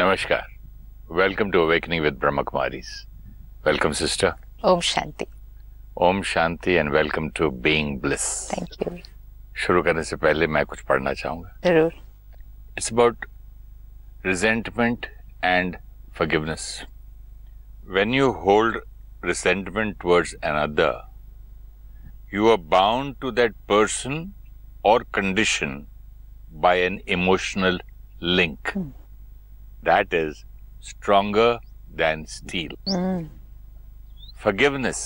Namaskar. Welcome to Awakening with Brahma Kumaris. Welcome, sister. Om Shanti. Om Shanti and welcome to Being Bliss. Thank you. शुरू करने से पहले मैं कुछ पढ़ना चाहूंगा. जरूर. It's about resentment and forgiveness. When you hold resentment towards another, you are bound to that person or condition by an emotional link. That is stronger than steel. Forgiveness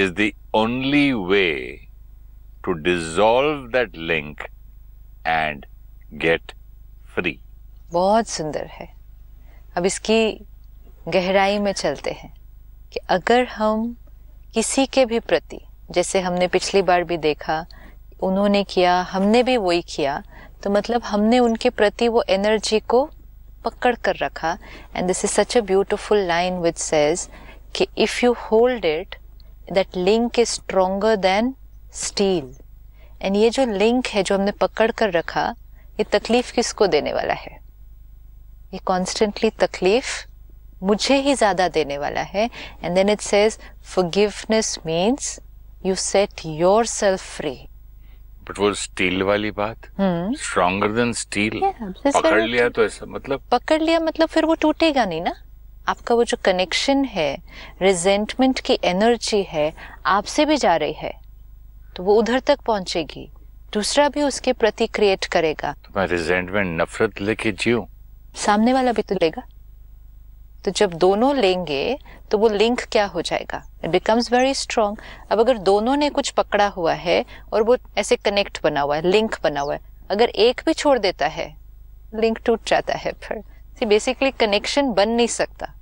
is the only way to dissolve that link and get free. बहुत सुंदर है. अब इसकी गहराई में चलते हैं कि अगर हम किसी के भी प्रति, जैसे हमने पिछली बार भी देखा, उन्होंने किया, हमने भी वही किया, तो मतलब हमने उनके प्रति वो एनर्जी को पकड़ कर रखा. And this is such a beautiful line which says कि if you hold it, that link is stronger than steel. And ये जो लिंक है जो हमने पकड़ कर रखा, ये तकलीफ किसको देने वाला है? ये कॉन्स्टेंटली तकलीफ मुझे ही ज्यादा देने वाला है. And then it says forgiveness means you set yourself free. But वो स्टील वाली बात, स्ट्रॉन्गर देन स्टील, पकड़ लिया तो ऐसा मतलब, पकड़ लिया मतलब फिर वो टूटेगा नहीं ना. आपका वो जो कनेक्शन है, रिजेंटमेंट की एनर्जी है, आपसे भी जा रही है, तो वो उधर तक पहुंचेगी, दूसरा भी उसके प्रति क्रिएट करेगा. तो मैं रिजेंटमेंट, नफरत लेके जीऊं, सामने वाला भी तो लेगा. तो जब दोनों लेंगे तो वो लिंक क्या हो जाएगा? It becomes very strong. अब अगर दोनों ने कुछ पकड़ा हुआ है और वो ऐसे कनेक्ट बना हुआ है, लिंक बना हुआ है, अगर एक भी छोड़ देता है, लिंक टूट जाता है. फिर बेसिकली कनेक्शन बन नहीं सकता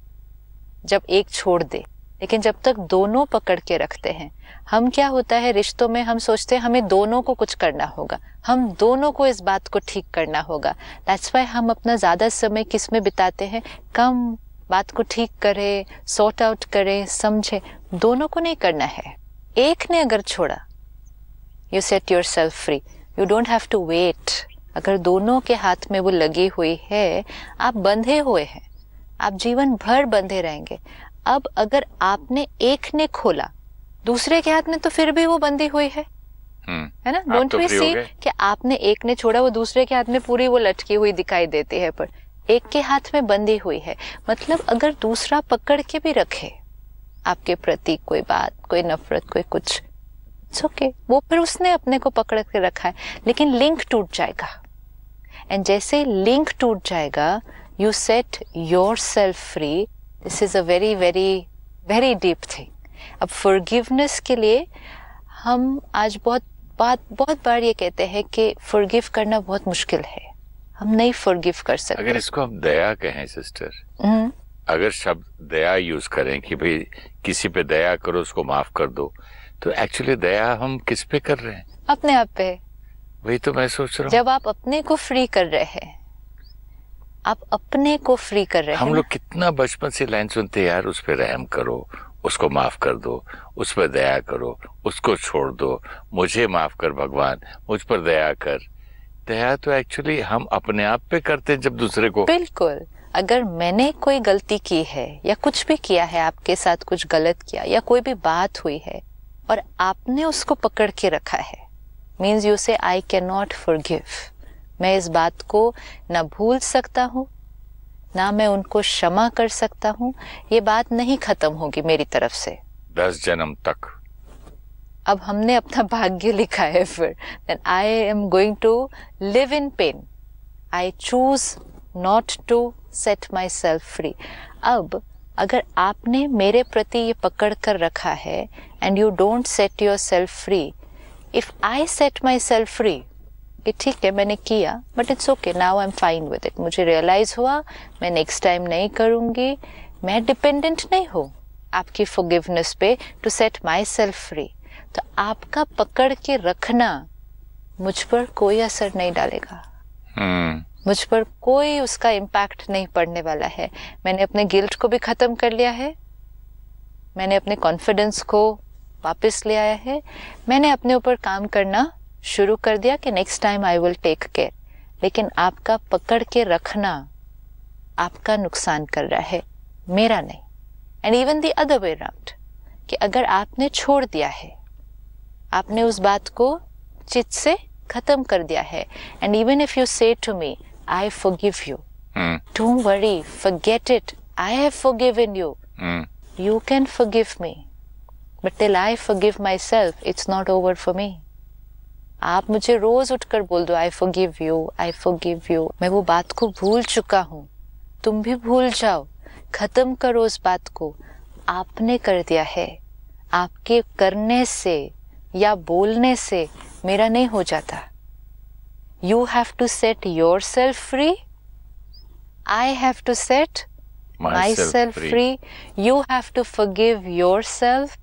जब एक छोड़ दे. लेकिन जब तक दोनों पकड़ के रखते हैं, हम क्या होता है रिश्तों में, हम सोचते हैं हमें दोनों को कुछ करना होगा, हम दोनों को इस बात को ठीक करना होगा. दैट्स व्हाई हम अपना ज्यादा समय किस में बिताते हैं? कम बात को ठीक करे, सॉर्ट आउट करे, समझे. दोनों को नहीं करना है. एक ने अगर छोड़ा, you set yourself free. You don't have to wait. अगर दोनों के हाथ में वो लगी हुई है, आप बंधे हुए हैं, आप जीवन भर बंधे रहेंगे. अब अगर आपने एक ने खोला, दूसरे के हाथ में तो फिर भी वो बंधी हुई है ना. डोंट वी सी कि आपने एक ने छोड़ा, वो दूसरे के हाथ में पूरी वो लटकी हुई दिखाई देती है, पर एक के हाथ में बंधी हुई है. मतलब अगर दूसरा पकड़ के भी रखे आपके प्रति कोई बात, कोई नफरत, कोई कुछ, इट्स ओके, वो फिर उसने अपने को पकड़ के रखा है, लेकिन लिंक टूट जाएगा. एंड जैसे लिंक टूट जाएगा, you set yourself free. This is a very very very deep thing. अब फॉरगिवनेस के लिए हम आज बहुत बार ये कहते हैं कि फॉरगिव करना बहुत मुश्किल है, हम नहीं फॉरगिव कर सकते. अगर इसको हम दया कहें सिस्टर, अगर शब्द दया यूज करें कि भाई किसी पे दया करो, उसको माफ कर दो, तो एक्चुअली दया हम किस पे कर रहे हैं? अपने आप पे. वही तो मैं सोच रहा हूँ. जब आप अपने को फ्री कर रहे हैं, आप अपने को फ्री कर रहे हैं. हम लोग कितना बचपन से लाइन सुनते, यार उस पे रहम करो, उसको माफ कर दो, उस पर दया करो, उसको छोड़ दो, मुझे माफ कर भगवान, मुझ पर दया कर. दया तो एक्चुअली हम अपने आप पे करते हैं जब दूसरे को. बिल्कुल. अगर मैंने कोई गलती की है या कुछ भी किया है, आपके साथ कुछ गलत किया या कोई भी बात हुई है और आपने उसको पकड़ के रखा है, मीन्स यू से आई कैन नॉट फॉरगिव. मैं इस बात को ना भूल सकता हूँ, ना मैं उनको क्षमा कर सकता हूँ. ये बात नहीं खत्म होगी मेरी तरफ से 10 जन्म तक. अब हमने अपना भाग्य लिखा है फिर. Then I am going to live in pain. I choose not to set myself free. अब अगर आपने मेरे प्रति ये पकड़ कर रखा है and you don't set yourself free, if I set myself free, कि ठीक है मैंने किया, but it's okay, now I am fine with it. मुझे रियलाइज हुआ, मैं नेक्स्ट टाइम नहीं करूंगी. मैं डिपेंडेंट नहीं हूँ आपकी फॉरगिवनेस पे to set myself free. तो आपका पकड़ के रखना मुझ पर कोई असर नहीं डालेगा. मुझ पर कोई उसका इम्पैक्ट नहीं पड़ने वाला है. मैंने अपने गिल्ट को भी खत्म कर लिया है, मैंने अपने कॉन्फिडेंस को वापस ले आया है, मैंने अपने ऊपर काम करना शुरू कर दिया कि next time I will take care. लेकिन आपका पकड़ के रखना आपका नुकसान कर रहा है, मेरा नहीं। And even the other way around, कि अगर आपने छोड़ दिया है, आपने उस बात को चित्त से खत्म कर दिया है, and even if you say to me I forgive you, don't worry, forget it, I have forgiven you, you can forgive me, but till I forgive myself it's not over for me. आप मुझे रोज उठकर बोल दो I forgive you, I forgive you, मैं वो बात को भूल चुका हूं, तुम भी भूल जाओ, खत्म करो उस बात को। आपने कर दिया है, आपके करने से या बोलने से मेरा नहीं हो जाता। You have to set yourself free, I have to set myself free, you have to forgive yourself,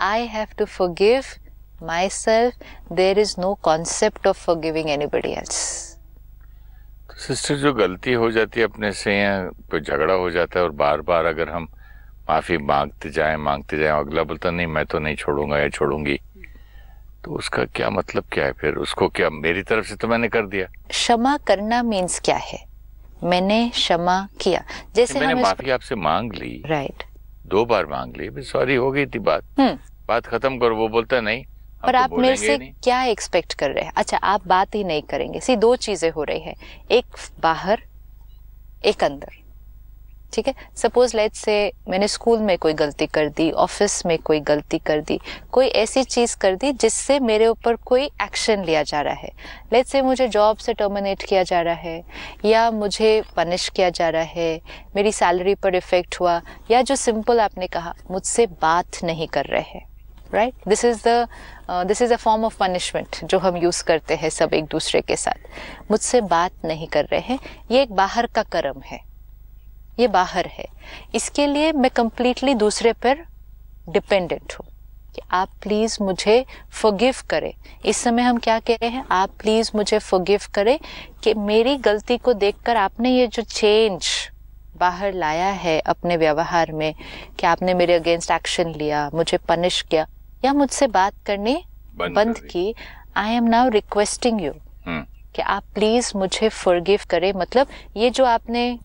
I have to forgive myself. There is no concept of forgiving anybody else. तो sister, जो गलती हो जाती है अपने से या कोई झगड़ा हो जाता है और बार बार अगर हम माफी मांगते जाएं, अगला बोलता नहीं मैं तो नहीं छोड़ूंगा या छोड़ूंगी, तो उसका क्या मतलब क्या है फिर? उसको क्या, मेरी तरफ से तो मैंने कर दिया। क्षमा करना मीन्स क्या है? मैंने क्षमा किया, जैसे मैंने माफी आपसे मांग ली, राइट, 2 बार मांग ली, सॉरी हो गई थी बात खत्म करो। वो बोलता नहीं, पर आप मेरे से क्या एक्सपेक्ट कर रहे हैं? अच्छा, आप बात ही नहीं करेंगे। सी, 2 चीजें हो रही है, एक बाहर एक अंदर, ठीक है। सपोज लेट्स से मैंने स्कूल में कोई गलती कर दी, ऑफिस में कोई गलती कर दी, कोई ऐसी चीज कर दी जिससे मेरे ऊपर कोई एक्शन लिया जा रहा है। लेट्स से मुझे जॉब से टर्मिनेट किया जा रहा है, या मुझे पनिश किया जा रहा है, मेरी सैलरी पर इफेक्ट हुआ, या जो सिंपल आपने कहा मुझसे बात नहीं कर रहे हैं, right. This is a form of punishment जो हम यूज करते हैं सब एक दूसरे के साथ। मुझसे बात नहीं कर रहे हैं, ये एक बाहर का कर्म है, ये बाहर है। इसके लिए मैं कंप्लीटली दूसरे पर डिपेंडेंट हूँ कि आप प्लीज मुझे फॉरगिव करें। इस समय हम क्या कह रहे हैं? आप प्लीज मुझे फॉरगिव करें कि मेरी गलती को देखकर आपने ये जो चेंज बाहर लाया है अपने व्यवहार में, कि आपने मेरे अगेंस्ट एक्शन लिया, मुझे पनिश किया या मुझसे बात करनी बंद की। I am now requesting you कि आप प्लीज मुझे फॉरगिव करें, मतलब ये जो आपने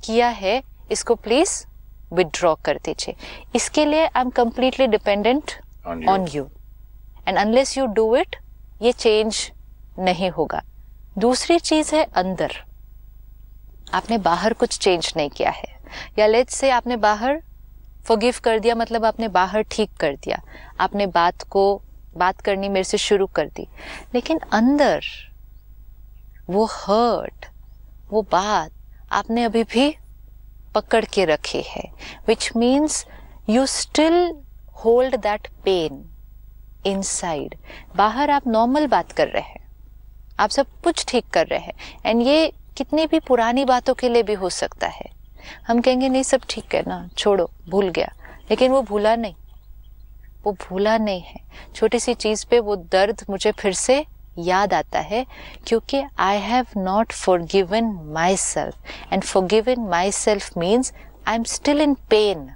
किया है इसको प्लीज विथड्रॉ कर दीजिए। इसके लिए I am completely dependent on you, and unless you do it, ये चेंज नहीं होगा। दूसरी चीज है अंदर, आपने बाहर कुछ चेंज नहीं किया है, या लेट्स से आपने बाहर फॉरगिव कर दिया, मतलब आपने बाहर ठीक कर दिया, आपने बात करनी मेरे से शुरू कर दी, लेकिन अंदर वो हर्ट, वो बात आपने अभी भी पकड़ के रखी है, which means you still hold that pain inside. बाहर आप नॉर्मल बात कर रहे हैं, आप सब कुछ ठीक कर रहे हैं, एंड ये कितनी भी पुरानी बातों के लिए भी हो सकता है। हम कहेंगे नहीं सब ठीक है ना, छोड़ो, भूल गया, लेकिन वो भूला नहीं, वो भूला नहीं है। छोटी सी चीज पे वो दर्द मुझे फिर से याद आता है, क्योंकि I have not forgiven my self, and forgiven my self means I am still in pen.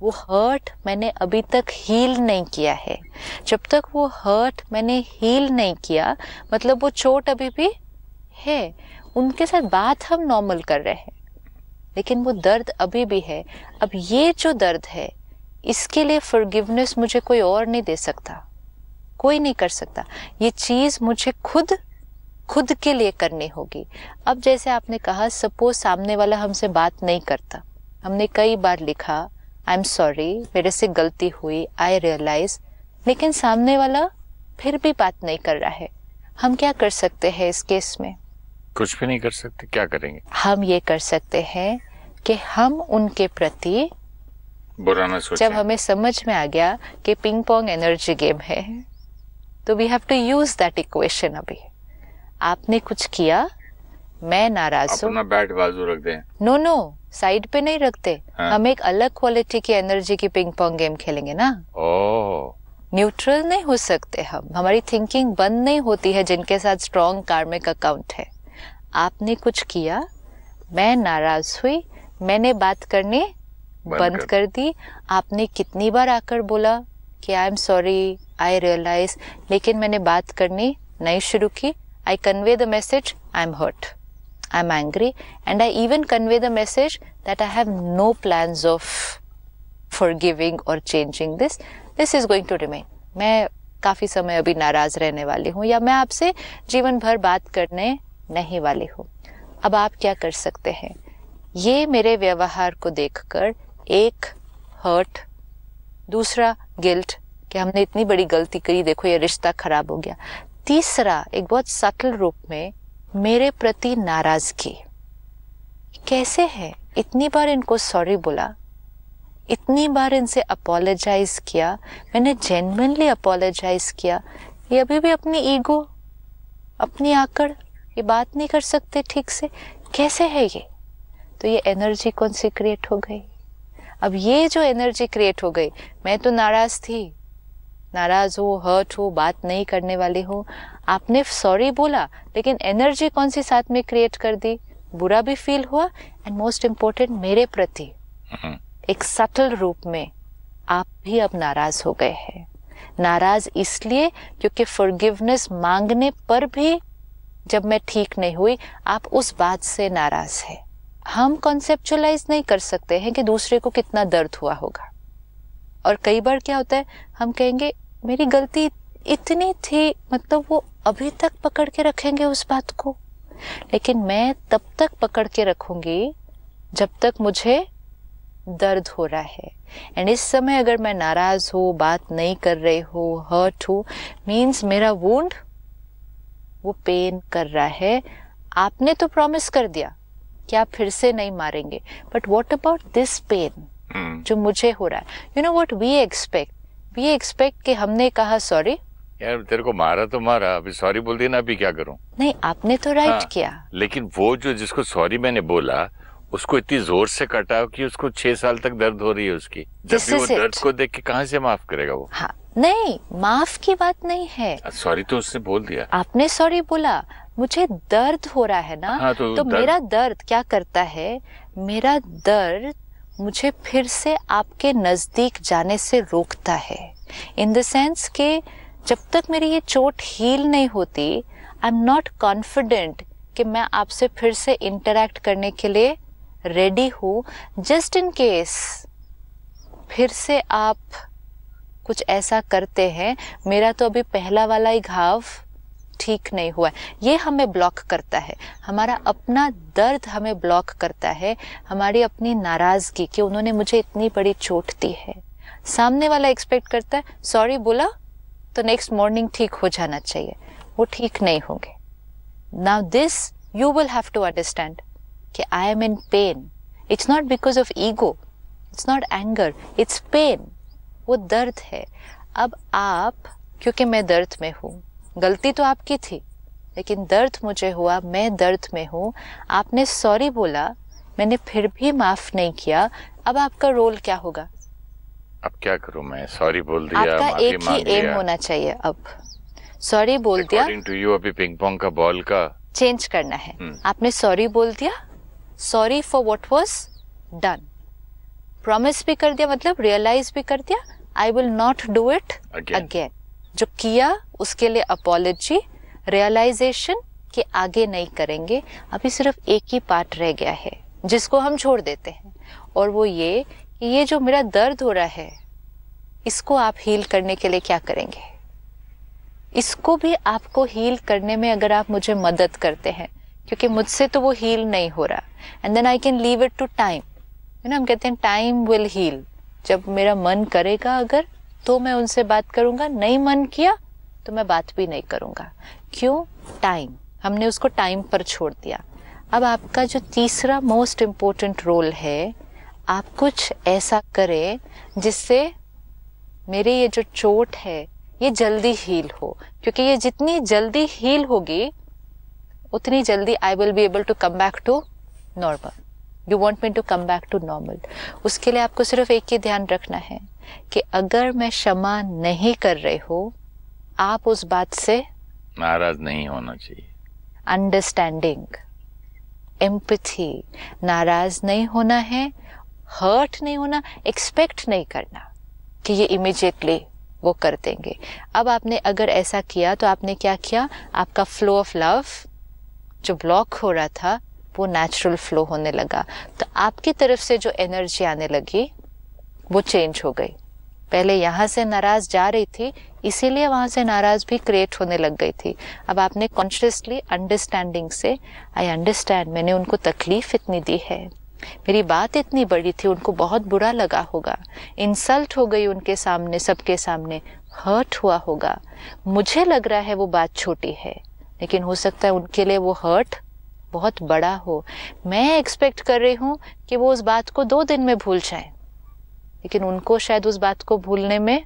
वो हर्ट मैंने अभी तक हील नहीं किया है। जब तक वो हर्ट मैंने हील नहीं किया, मतलब वो चोट अभी भी है, उनके साथ बात हम नॉर्मल कर रहे हैं, लेकिन वो दर्द अभी भी है। अब ये जो दर्द है, इसके लिए फॉरगिवनेस मुझे कोई और नहीं दे सकता, कोई नहीं कर सकता। ये चीज मुझे खुद के लिए करनी होगी। अब जैसे आपने कहा, सपोज सामने वाला हमसे बात नहीं करता, हमने कई बार लिखा आई एम सॉरी, मेरे से गलती हुई, आई रियलाइज, लेकिन सामने वाला फिर भी बात नहीं कर रहा है। हम क्या कर सकते हैं इस केस में? कुछ भी नहीं कर सकते। क्या करेंगे? हम ये कर सकते हैं कि हम उनके प्रति बुरा ना सोचें। जब हमें समझ में आ गया कि पिंग पोंग एनर्जी गेम है, तो we have to use that equation. अभी आपने कुछ किया, मैं नाराज हूँ, अपना बैट बाजू रख दें। नो, साइड पे नहीं रखते। हाँ? हम एक अलग क्वालिटी की एनर्जी की पिंग पोंग गेम खेलेंगे ना। न्यूट्रल नहीं हो सकते हम, हमारी थिंकिंग बंद नहीं होती है जिनके साथ स्ट्रॉन्ग कार्मिक अकाउंट है। आपने कुछ किया, मैं नाराज हुई, मैंने बात करनी बंद कर दी। आपने कितनी बार आकर बोला कि I am sorry, I realise, लेकिन मैंने बात करनी नहीं शुरू की। I convey the message, I am hurt, I'm angry, and I even convey the message that I have no plans of forgiving or changing this. This is going to remain. मैं काफी समय अभी नाराज रहने वाली हूँ, या मैं आपसे जीवन भर बात करने नहीं वाली हूँ। अब आप क्या कर सकते हैं? ये मेरे व्यवहार को देखकर एक हर्ट, दूसरा गिल्ट कि हमने इतनी बड़ी गलती करी, देखो ये रिश्ता खराब हो गया। तीसरा एक बहुत सटल रूप में मेरे प्रति नाराजगी। कैसे है? इतनी बार इनको सॉरी बोला, इतनी बार इनसे अपोलोजाइज किया, मैंने जेन्युइनली अपोलोजाइज किया, ये अभी भी अपनी ईगो, अपनी आकड़, ये बात नहीं कर सकते ठीक से। कैसे है ये? तो ये एनर्जी कौन सी क्रिएट हो गई? अब ये जो एनर्जी क्रिएट हो गई, मैं तो नाराज थी, नाराज हो, हर्ट हो, बात नहीं करने वाली हो, आपने सॉरी बोला, लेकिन एनर्जी कौन सी साथ में क्रिएट कर दी? बुरा भी फील हुआ, एंड मोस्ट इम्पोर्टेंट मेरे प्रति एक सटल रूप में आप भी अब नाराज हो गए हैं। नाराज इसलिए क्योंकि फॉरगिवनेस मांगने पर भी जब मैं ठीक नहीं हुई, आप उस बात से नाराज है। हम कॉन्सेप्चुअलाइज नहीं कर सकते हैं कि दूसरे को कितना दर्द हुआ होगा। और कई बार क्या होता है, हम कहेंगे मेरी गलती इतनी थी, मतलब वो अभी तक पकड़ के रखेंगे उस बात को। लेकिन मैं तब तक पकड़ के रखूंगी जब तक मुझे दर्द हो रहा है। एंड इस समय अगर मैं नाराज हूँ, बात नहीं कर रही हूँ, हर्ट हूँ, मीन्स मेरा वुंड वो पेन कर रहा है। आपने तो प्रॉमिस कर दिया कि आप फिर से नहीं मारेंगे, but what about this pain जो मुझे हो रहा है? You know what we expect कि हमने कहा सॉरी, यार तेरे को मारा तो मारा, अभी सॉरी बोल दिया ना, अभी क्या करूं? नहीं, आपने तो राइट किया, लेकिन वो जो जिसको सॉरी मैंने बोला उसको इतनी जोर से कटा कि उसको 6 साल तक दर्द हो रही है उसकी। जब भी वो दर्द को देख के कहाँ से माफ करेगा वो? हाँ, नहीं, माफ की बात नहीं है। सॉरी तो उसने बोल दिया, आपने सॉरी बोला, मुझे दर्द हो रहा है ना। हाँ, तो मेरा दर्द क्या करता है? मेरा दर्द मुझे फिर से आपके नजदीक जाने से रोकता है, इन द सेंस के जब तक मेरी ये चोट हील नहीं होती, आई एम नॉट कॉन्फिडेंट कि मैं आपसे फिर से इंटरैक्ट करने के लिए रेडी हूँ। जस्ट इन केस फिर से आप कुछ ऐसा करते हैं, मेरा तो अभी पहला वाला ही घाव ठीक नहीं हुआ है। ये हमें ब्लॉक करता है, हमारा अपना दर्द हमें ब्लॉक करता है, हमारी अपनी नाराजगी कि उन्होंने मुझे इतनी बड़ी चोट दी है। सामने वाला एक्सपेक्ट करता है सॉरी बोला तो नेक्स्ट मॉर्निंग ठीक हो जाना चाहिए, वो ठीक नहीं होंगे। Now this you will have to understand कि I am in pain. It's not because of ego, it's not anger, it's pain, वो दर्द है। अब आप, क्योंकि मैं दर्द में हूँ, गलती तो आपकी थी लेकिन दर्द मुझे हुआ, मैं दर्द में हूँ, आपने सॉरी बोला, मैंने फिर भी माफ नहीं किया, अब आपका रोल क्या होगा? अब क्या करूं मैं? सॉरी बोल दिया, आपका माफी एक ही एम होना चाहिए। अब सॉरी बोल दिया, अकॉर्डिंग टू यू अभी पिंग पोंग का बॉल का चेंज करना है। आपने सॉरी बोल दिया, sorry for what was done, promise भी कर दिया, मतलब रियलाइज भी कर दिया, I will not do it again. जो किया उसके लिए अपॉलॉजी, रियलाइजेशन कि आगे नहीं करेंगे। अभी सिर्फ एक ही पार्ट रह गया है जिसको हम छोड़ देते हैं, और वो ये कि ये जो मेरा दर्द हो रहा है, इसको आप हील करने के लिए क्या करेंगे? इसको भी आपको हील करने में अगर आप मुझे मदद करते हैं, क्योंकि मुझसे तो वो हील नहीं हो रहा, and then I can leave it to time. है ना, हम कहते हैं टाइम विल हील। जब मेरा मन करेगा अगर तो मैं उनसे बात करूंगा, नहीं मन किया तो मैं बात भी नहीं करूंगा। क्यों? टाइम, हमने उसको टाइम पर छोड़ दिया। अब आपका जो तीसरा मोस्ट इम्पोर्टेंट रोल है, आप कुछ ऐसा करें जिससे मेरी ये जो चोट है ये जल्दी हील हो, क्योंकि ये जितनी जल्दी हील होगी उतनी जल्दी I will be able to come back to normal. You want me to come back to normal. उसके लिए आपको सिर्फ एक ही ध्यान रखना है कि अगर मैं क्षमा नहीं कर रही हूँ, आप उस बात से नाराज नहीं होना चाहिए। अंडरस्टैंडिंग, एम्पैथी, नाराज नहीं होना है, हर्ट नहीं होना, एक्सपेक्ट नहीं करना कि ये इमीडिएटली वो कर देंगे। अब आपने अगर ऐसा किया तो आपने क्या किया? आपका फ्लो ऑफ लव जो ब्लॉक हो रहा था वो नेचुरल फ्लो होने लगा। तो आपकी तरफ से जो एनर्जी आने लगी वो चेंज हो गई। पहले यहाँ से नाराज जा रही थी, इसीलिए वहां से नाराज भी क्रिएट होने लग गई थी। अब आपने कॉन्शियसली अंडरस्टैंडिंग से, आई अंडरस्टैंड, मैंने उनको तकलीफ इतनी दी है, मेरी बात इतनी बड़ी थी, उनको बहुत बुरा लगा होगा, इंसल्ट हो गई उनके सामने, सबके सामने हर्ट हुआ होगा। मुझे लग रहा है वो बात छोटी है, लेकिन हो सकता है उनके लिए वो हर्ट बहुत बड़ा हो। मैं एक्सपेक्ट कर रही हूँ कि वो उस बात को 2 दिन में भूल जाए, लेकिन उनको शायद उस बात को भूलने में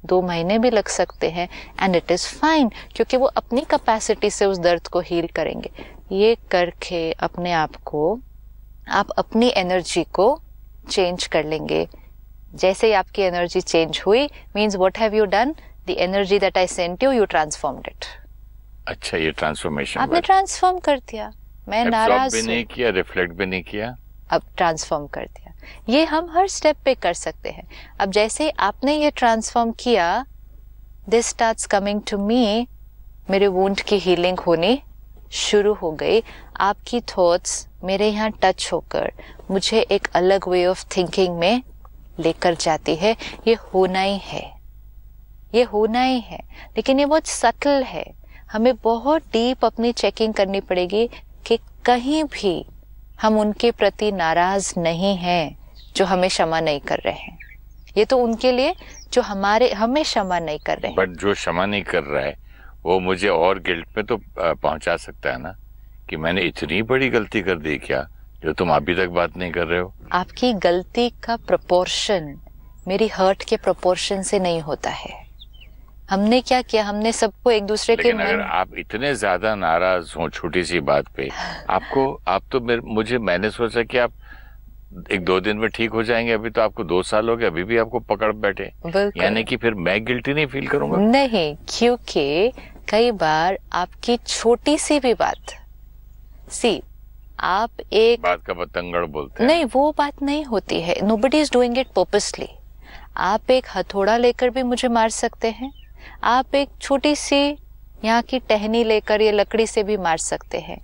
2 महीने भी लग सकते हैं। एंड इट इज फाइन, क्योंकि वो अपनी कैपेसिटी से उस दर्द को हील करेंगे। ये करके अपने आप को, आप अपनी एनर्जी को चेंज कर लेंगे। जैसे ही आपकी एनर्जी चेंज हुई, means what have you done, the energy that I sent you, you transformed it. अच्छा, ये ट्रांसफॉर्मेशन आपने ट्रांसफॉर्म कर दिया। मैं नाराज भी नहीं किया, रिफ्लेक्ट भी नहीं किया, अब ट्रांसफॉर्म कर दिया। ये हम हर स्टेप पे कर सकते हैं। अब जैसे ही आपने ये ट्रांसफॉर्म किया, this starts coming to me, मेरे वुंड की हीलिंग होनी शुरू हो गई। आपकी थॉट्स मेरे यहाँ टच होकर मुझे एक अलग वे ऑफ थिंकिंग में लेकर जाती है। ये होना ही है, ये होना ही है, लेकिन ये बहुत सटल है। हमें बहुत डीप अपनी चेकिंग करनी पड़ेगी कि कहीं भी हम उनके प्रति नाराज नहीं हैं जो हमें क्षमा नहीं कर रहे हैं। ये तो उनके लिए जो हमें क्षमा नहीं कर रहे हैं। बट जो क्षमा नहीं कर रहा है वो मुझे और गिल्ट में तो पहुंचा सकता है ना, कि मैंने इतनी बड़ी गलती कर दी क्या जो तुम अभी तक बात नहीं कर रहे हो। आपकी गलती का प्रोपोर्शन मेरी हर्ट के प्रोपोर्शन से नहीं होता है। हमने क्या किया, हमने सबको एक दूसरे के अगर आप इतने ज्यादा नाराज हो छोटी सी बात पे, आप तो मैंने सोचा कि आप 1-2 दिन में ठीक हो जाएंगे, अभी तो आपको 2 साल हो गए, अभी भी आपको पकड़ बैठे, यानी कि फिर मैं गिल्टी नहीं फील करूंगा। नहीं, क्योंकि कई बार आपकी छोटी सी भी बात, आप एक बात का बतंगड़ बोलते हैं, नहीं, वो बात नहीं होती है। Nobody is doing it purposely. आप एक हथौड़ा लेकर भी मुझे मार सकते हैं, आप एक छोटी सी यहाँ की टहनी लेकर या लकड़ी से भी मार सकते हैं।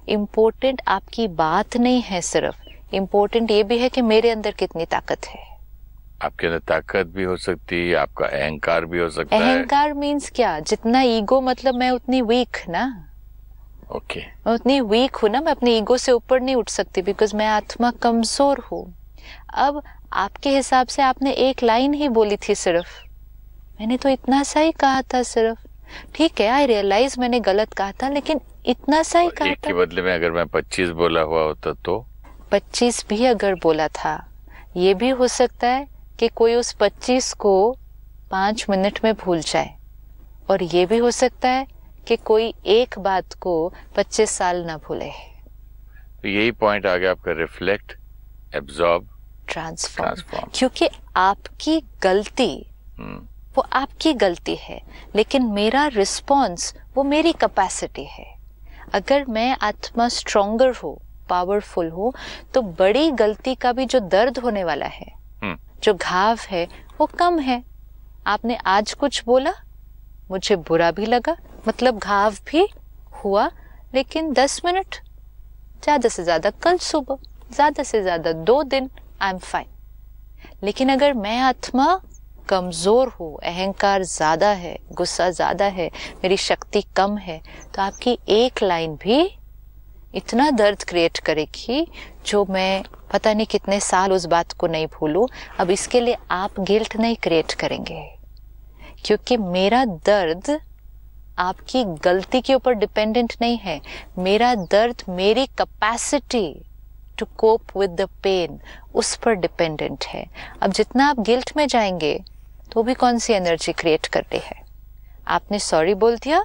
इम्पोर्टेंट आपकी बात नहीं है सिर्फ, इम्पोर्टेंट ये भी है कि मेरे अंदर कितनी ताकत है। आपके अंदर ताकत भी हो सकती है, आपका अहंकार भी हो सकता है। अहंकार मीन्स क्या, जितना ईगो, मतलब मैं उतनी वीक ना, ओके, मैं उतनी वीक हूं ना, मैं अपनी ईगो से ऊपर नहीं उठ सकती, बिकॉज मैं आत्मा कमजोर हूँ। अब आपके हिसाब से आपने एक लाइन ही बोली थी सिर्फ, मैंने तो इतना सा ही कहा था सिर्फ। ठीक है, आई रियलाइज मैंने गलत कहा था, लेकिन इतना सा ही कहा था। एक के बदले में अगर मैं 25 बोला हुआ होता तो 25 भी अगर बोला था, ये भी हो सकता है कि कोई उस 25 को 5 मिनट में भूल जाए, और ये भी हो सकता है कि कोई एक बात को 25 साल ना भूले। तो यही पॉइंट आ गया आपका, रिफ्लेक्ट, एब्जॉर्ब, ट्रांसफॉर्म। क्योंकि आपकी गलती वो आपकी गलती है, लेकिन मेरा रिस्पॉन्स वो मेरी कैपेसिटी है। अगर मैं आत्मा स्ट्रोंगर हो, पावरफुल हो, तो बड़ी गलती का भी जो दर्द होने वाला है, जो घाव है, वो कम है। आपने आज कुछ बोला, मुझे बुरा भी लगा, मतलब घाव भी हुआ, लेकिन 10 मिनट, ज्यादा से ज्यादा कल सुबह, ज्यादा से ज्यादा 2 दिन, आई एम फाइन। लेकिन अगर मैं आत्मा कमजोर हूँ, अहंकार ज्यादा है, गुस्सा ज्यादा है, मेरी शक्ति कम है, तो आपकी एक लाइन भी इतना दर्द क्रिएट करेगी जो मैं पता नहीं कितने साल उस बात को नहीं भूलूं। अब इसके लिए आप गिल्ट नहीं क्रिएट करेंगे, क्योंकि मेरा दर्द आपकी गलती के ऊपर डिपेंडेंट नहीं है। मेरा दर्द मेरी capacity to cope with the pain, उस पर डिपेंडेंट है। अब जितना आप गिल्ट में जाएंगे तो भी कौन सी एनर्जी क्रिएट करती है। आपने सॉरी बोल दिया,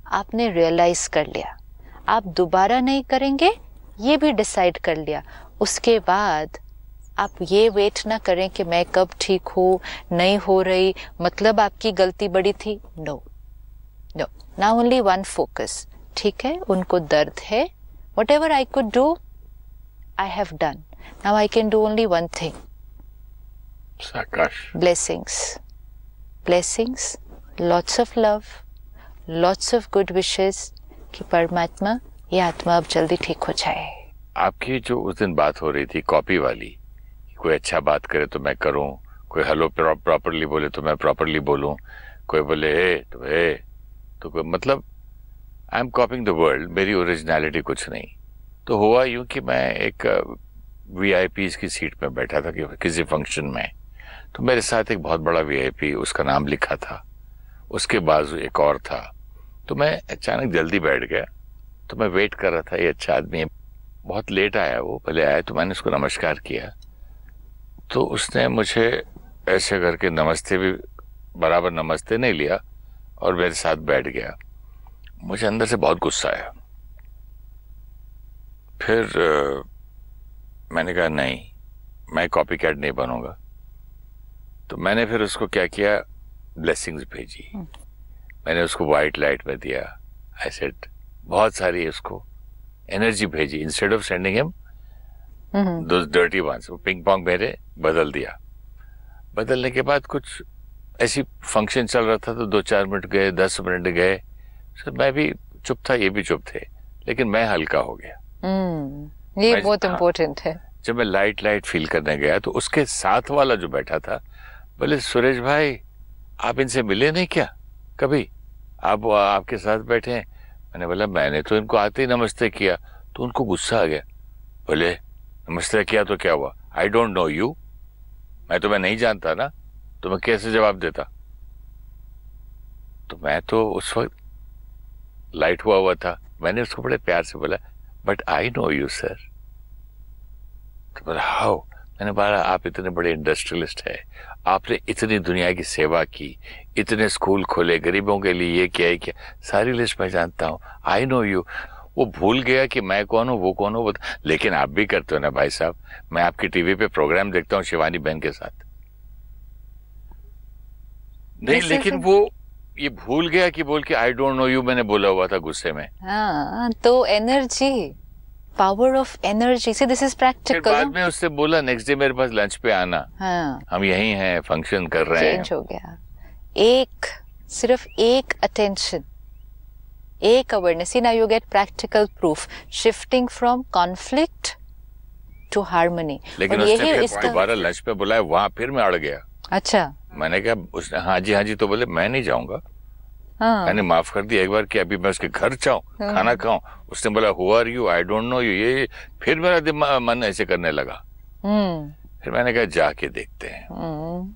आपने रियलाइज कर लिया, आप दोबारा नहीं करेंगे, ये भी डिसाइड कर लिया। उसके बाद आप ये वेट ना करें कि मैं कब ठीक हूँ, नहीं हो रही, मतलब आपकी गलती बड़ी थी। No no, now only one focus. ठीक है, उनको दर्द है, whatever I could do I have done. Now I can do only one thing. Sakash. Blessings. Blessings. Lots of love. Lots of good wishes कि परमात्मा, ये आत्मा अब जल्दी ठीक हो जाए। आपकी जो उस दिन बात हो रही थी कॉपी वाली, कोई अच्छा बात करे तो मैं करूं, कोई हेलो प्रॉपरली बोले तो मैं प्रॉपरली बोलूं, कोई बोले हे तो कोई, मतलब I am copying the world, मेरी ओरिजिनलिटी कुछ नहीं। तो हुआ यूं कि मैं एक वीआईपी की सीट पे बैठा था कि किसी फंक्शन में, तो मेरे साथ एक बहुत बड़ा वीआईपी, उसका नाम लिखा था, उसके बाजू एक और था। तो मैं अचानक जल्दी बैठ गया, तो मैं वेट कर रहा था, ये अच्छा आदमी है, बहुत लेट आया वो, पहले आया, तो मैंने उसको नमस्कार किया, तो उसने मुझे ऐसे करके नमस्ते भी बराबर नमस्ते नहीं लिया और मेरे साथ बैठ गया। मुझे अंदर से बहुत गुस्सा आया। फिर मैंने कहा नहीं, मैं कॉपी कैट नहीं बनूंगा। तो मैंने फिर उसको क्या किया, ब्लेसिंग्स भेजी, मैंने उसको वाइट लाइट में दिया, आई सेड बहुत सारी उसको एनर्जी भेजी, instead of sending him those dirty ones, वो पिंग पोंग मेरे बदल दिया। बदलने के बाद कुछ ऐसी फंक्शन चल रहा था, तो 2-4 मिनट गए, 10 मिनट गए, तो मैं भी चुप था, ये भी चुप थे, लेकिन मैं हल्का हो गया। ये बहुत इम्पोर्टेंट है। जब मैं लाइट फील करने गया, तो उसके साथ वाला जो बैठा था बोले, सुरेश भाई आप इनसे मिले नहीं क्या कभी, आप आपके साथ बैठे हैं। मैंने बोला मैंने तो इनको आते ही नमस्ते किया। तो उनको गुस्सा आ गया, बोले नमस्ते किया तो क्या हुआ, आई डोंट नो यू, मैं तुम्हें नहीं जानता ना, तो मैं कैसे जवाब देता। तो मैं तो उस वक्त लाइट हुआ था, मैंने उसको बड़े प्यार से बोला, but I know you sir. तो बोला हाउ। मैंने बोला आप इतने बड़े इंडस्ट्रियलिस्ट है, आपने इतनी दुनिया की सेवा की, इतने स्कूल खोले, गरीबों के लिए ये किया, सारी लिस्ट मैं जानता हूँ, आई नो यू। वो भूल गया कि मैं कौन हूँ, वो कौन हूँ। लेकिन आप भी करते हो ना भाई साहब, मैं आपकी टीवी पे प्रोग्राम देखता हूँ शिवानी बहन के साथ। नहीं, लेकिन वो ये भूल गया कि बोल के आई डोंट नो यू मैंने बोला हुआ था गुस्से में। हाँ, तो एनर्जी, पावर ऑफ एनर्जी से, दिस इज प्रैक्टिकल। बाद में उससे बोला नेक्स्ट डे मेरे पास लंच पे आना, हाँ, हम यहीं हैं, फंक्शन कर रहे हैं। चेंज हो गया। सिर्फ एक अटेंशन, एक awareness, now you get practical proof, shifting from conflict to harmony. लेकिन उसने फिर दोबारा लंच पे बुलाया, वहां फिर मैं अड़ गया। अच्छा, मैंने कहा उसने हाँ जी, तो बोले मैं नहीं जाऊंगा। हाँ, मैंने माफ कर दिया एक बार कि अभी मैं उसके घर जाऊं, खाना खाऊं। उसने बोला who are you, I don't know you, ये फिर मेरा दिमाग मन ऐसे करने लगा। फिर मैंने कहा जाके देखते हैं,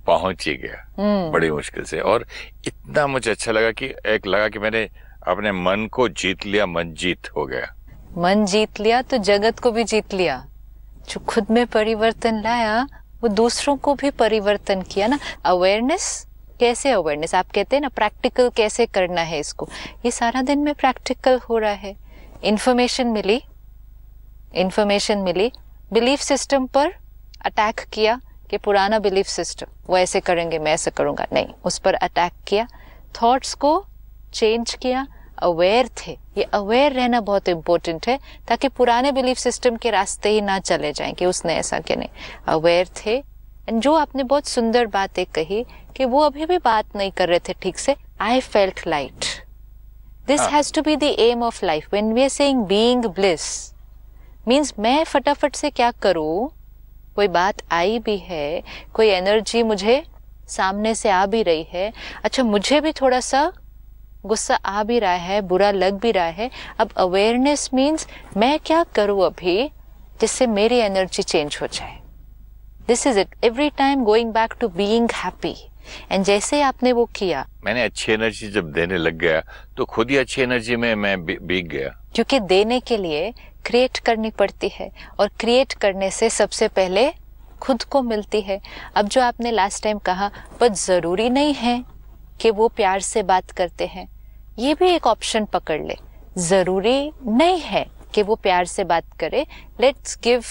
पहुंच ही गया बड़ी मुश्किल से। और इतना मुझे अच्छा लगा कि मैंने अपने मन को जीत लिया, मन जीत हो गया। मन जीत लिया तो जगत को भी जीत लिया। जो खुद में परिवर्तन लाया वो दूसरों को भी परिवर्तन किया ना। अवेयरनेस, कैसे अवेयरनेस, आप कहते हैं ना प्रैक्टिकल कैसे करना है इसको, ये सारा दिन में प्रैक्टिकल हो रहा है। इंफॉर्मेशन मिली, बिलीफ सिस्टम पर अटैक किया कि पुराना बिलीफ सिस्टम, वो ऐसे करेंगे मैं ऐसे करूंगा, नहीं, उस पर अटैक किया। थॉट्स को चेंज किया, अवेयर थे। ये अवेयर रहना बहुत इंपॉर्टेंट है, ताकि पुराने बिलीफ सिस्टम के रास्ते ही ना चले जाएं कि उसने ऐसा किया, नहीं, अवेयर थे। जो आपने बहुत सुंदर बात एक कही कि वो अभी भी बात नहीं कर रहे थे ठीक से, I felt light. This has to be the aim of life. When we are saying being bliss means मैं फटाफट से क्या करूं, कोई बात आई भी है, कोई एनर्जी मुझे सामने से आ भी रही है, अच्छा मुझे भी थोड़ा सा गुस्सा आ भी रहा है, बुरा लग भी रहा है, अब अवेयरनेस मीन्स मैं क्या करूं अभी जिससे मेरी एनर्जी चेंज हो जाए। This is it, every time going back to being happy. And जैसे आपने वो किया, मैंने अच्छी एनर्जी जब देने लग गया तो खुद ही अच्छी एनर्जी में मैं बीग गया। क्योंकि देने के लिए क्रिएट करनी पड़ती है, और क्रिएट करने से सबसे पहले खुद को मिलती है। अब जो आपने लास्ट टाइम कहा, पर जरूरी नहीं है कि वो प्यार से बात करते हैं, ये भी एक ऑप्शन पकड़ ले। जरूरी नहीं है कि वो प्यार से बात करे, लेट्स गिव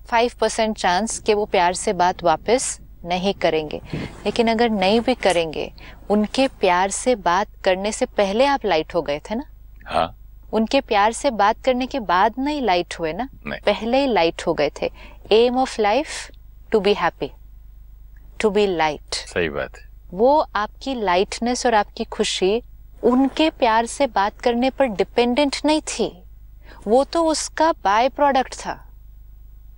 5% चांस कि वो प्यार से बात वापस नहीं करेंगे। लेकिन अगर नहीं भी करेंगे, उनके प्यार से बात करने से पहले आप लाइट हो गए थे ना। हाँ, उनके प्यार से बात करने के बाद नहीं लाइट हुए ना, पहले ही लाइट हो गए थे। Aim of life to be happy, to be light. सही बात है। वो आपकी लाइटनेस और आपकी खुशी उनके प्यार से बात करने पर डिपेंडेंट नहीं थी, वो तो उसका बाय प्रोडक्ट था।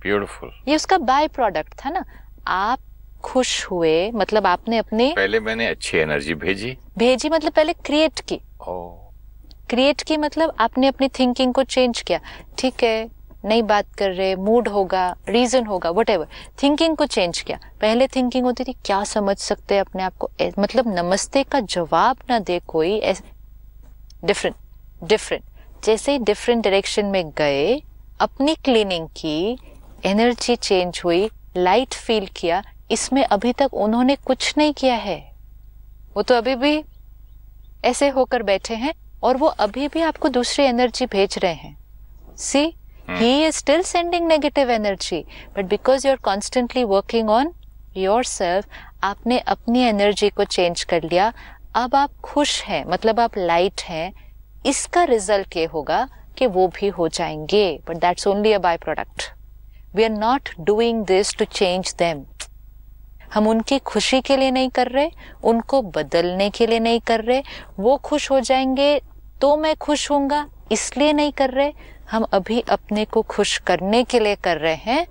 ब्यूटीफुल। ये उसका बाय प्रोडक्ट था ना। आप खुश हुए मतलब आपने अपने, पहले मैंने अच्छी एनर्जी भेजी मतलब पहले क्रिएट की। क्रिएट की मतलब आपने अपनी थिंकिंग को चेंज किया। ठीक है, नई बात कर रहे, मूड होगा, रीजन होगा, व्हाटएवर, थिंकिंग को चेंज किया। पहले थिंकिंग होती थी क्या समझ सकते हैं अपने आप को, मतलब नमस्ते का जवाब ना दे कोई, डिफरेंट। जैसे ही डिफरेंट डायरेक्शन में गए, अपनी क्लीनिंग की, एनर्जी चेंज हुई, लाइट फील किया। इसमें अभी तक उन्होंने कुछ नहीं किया है, वो तो अभी भी ऐसे होकर बैठे हैं और वो अभी भी आपको दूसरी एनर्जी भेज रहे हैं। सी, he is still sending negative energy, but because you're constantly working on yourself, आपने अपनी एनर्जी को चेंज कर लिया। अब आप खुश हैं, मतलब आप लाइट हैं। इसका रिजल्ट ये होगा कि वो भी हो जाएंगे, but that's only a byproduct. We are not doing this to change them. हम उनकी खुशी के लिए नहीं कर रहे, उनको बदलने के लिए नहीं कर रहे। वो खुश हो जाएंगे तो मैं खुश होऊंगा, इसलिए नहीं कर रहे। हम अभी अपने को खुश करने के लिए कर रहे हैं।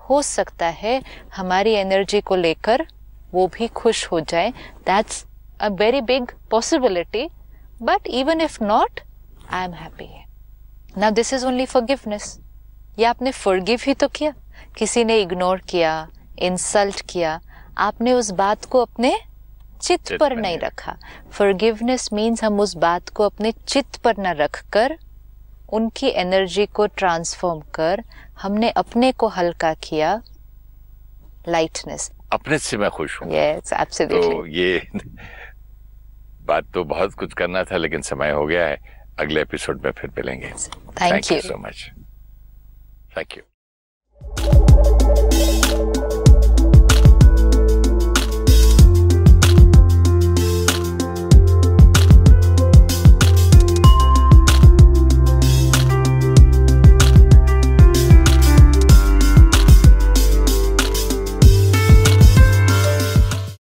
हो सकता है हमारी एनर्जी को लेकर वो भी खुश हो जाए। That's a very big possibility, but even if not, I am happy. Now this is only forgiveness. ये आपने फॉरगिव ही तो किया। किसी ने इग्नोर किया, इंसल्ट किया, आपने उस बात को अपने चित्त पर नहीं रखा। फॉरगिवनेस मीन्स हम उस बात को अपने चित्त पर न रखकर उनकी एनर्जी को ट्रांसफॉर्म कर हमने अपने को हल्का किया। लाइटनेस, अपने से मैं खुश हूँ। Yes, absolutely. तो ये बात तो बहुत कुछ करना था, लेकिन समय हो गया है। अगले एपिसोड में फिर मिलेंगे। Thank you so much. Thank you.